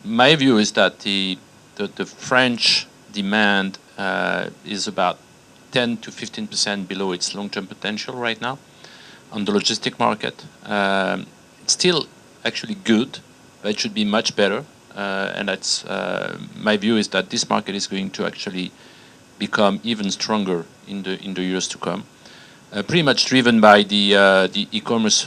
my view is that the French demand is about 10 to 15% below its long-term potential right now on the logistic market. It's still actually good, but it should be much better. And that's my view is that this market is going to actually become even stronger in the years to come. Pretty much driven by the e-commerce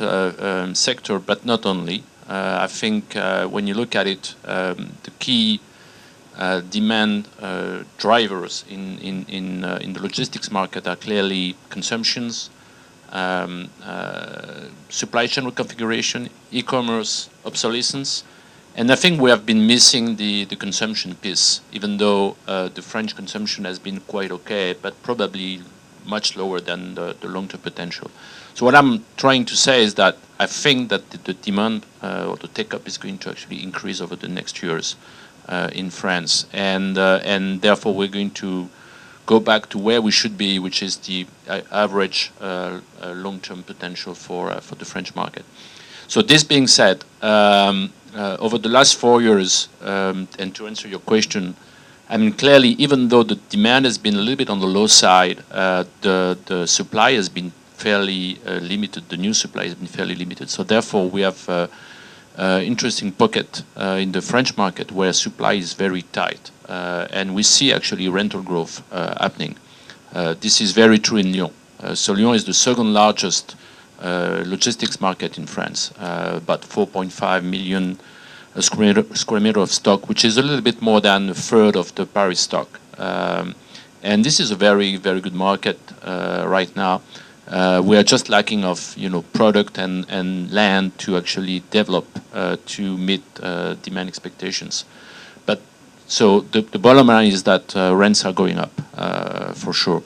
sector, but not only. I think when you look at it, the key demand drivers in the logistics market are clearly consumptions, supply chain reconfiguration, e-commerce, obsolescence. And I think we have been missing the consumption piece, even though the French consumption has been quite okay, but probably much lower than the long-term potential. So what I'm trying to say is that I think that the demand or the take-up is going to actually increase over the next years in France. And therefore we're going to go back to where we should be, which is the average long-term potential for the French market. So this being said, over the last 4 years, and to answer your question, I mean, clearly, even though the demand has been a little bit on the low side, the supply has been fairly limited. The new supply has been fairly limited. So therefore, we have interesting pocket in the French market where supply is very tight. And we see actually rental growth happening. This is very true in Lyon. So Lyon is the second largest logistics market in France, about 4.5 million square meter of stock, which is a little bit more than a third of the Paris stock. And this is a very, very good market right now. We are just lacking of product and land to actually develop to meet demand expectations. But so the bottom line is that rents are going up for sure.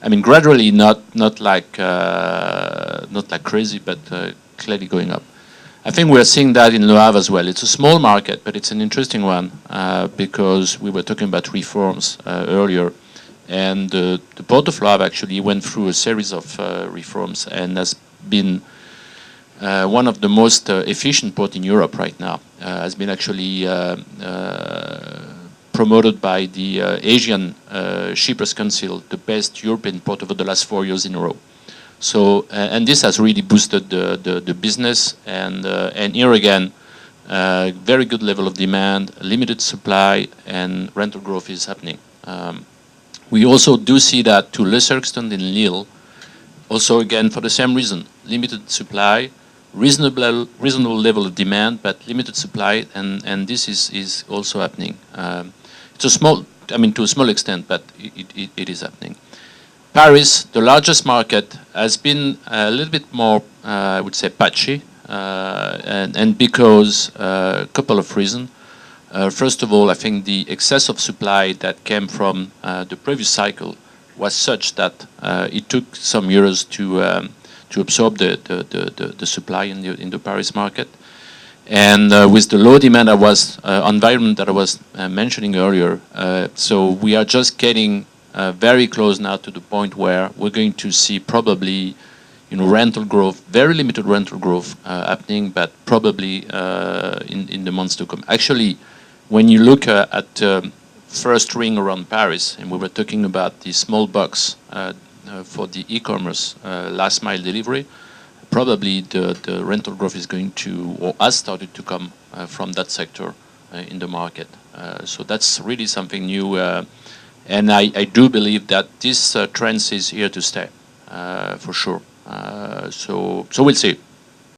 I mean, gradually, not like crazy, but clearly going up. I think we're seeing that in Le Havre as well. It's a small market, but it's an interesting one because we were talking about reforms earlier. And the Port of Le Havre actually went through a series of reforms and has been one of the most efficient ports in Europe right now. Has been actually promoted by the Asian Shippers Council, the best European port over the last 4 years in a row. So, and this has really boosted the business, and here again, very good level of demand, limited supply, and rental growth is happening. We also do see that to a lesser extent in Lille, also again for the same reason, limited supply, reasonable level of demand, but limited supply, and this is also happening. It's a small, I mean to a small extent, but it is happening. Paris, the largest market, has been a little bit more, I would say, patchy, and because a couple of reasons. First of all, I think the excess of supply that came from the previous cycle was such that it took some years to absorb the supply in the Paris market. And with the low demand environment that I was mentioning earlier, so we are just getting very close now to the point where we're going to see probably rental growth, very limited rental growth happening, but probably in the months to come. Actually, when you look at first ring around Paris, and we were talking about the small box for the e-commerce last mile delivery, probably the rental growth is going to, or has started to come from that sector in the market. So that's really something new. And I do believe that this trend is here to stay, for sure. So we'll see.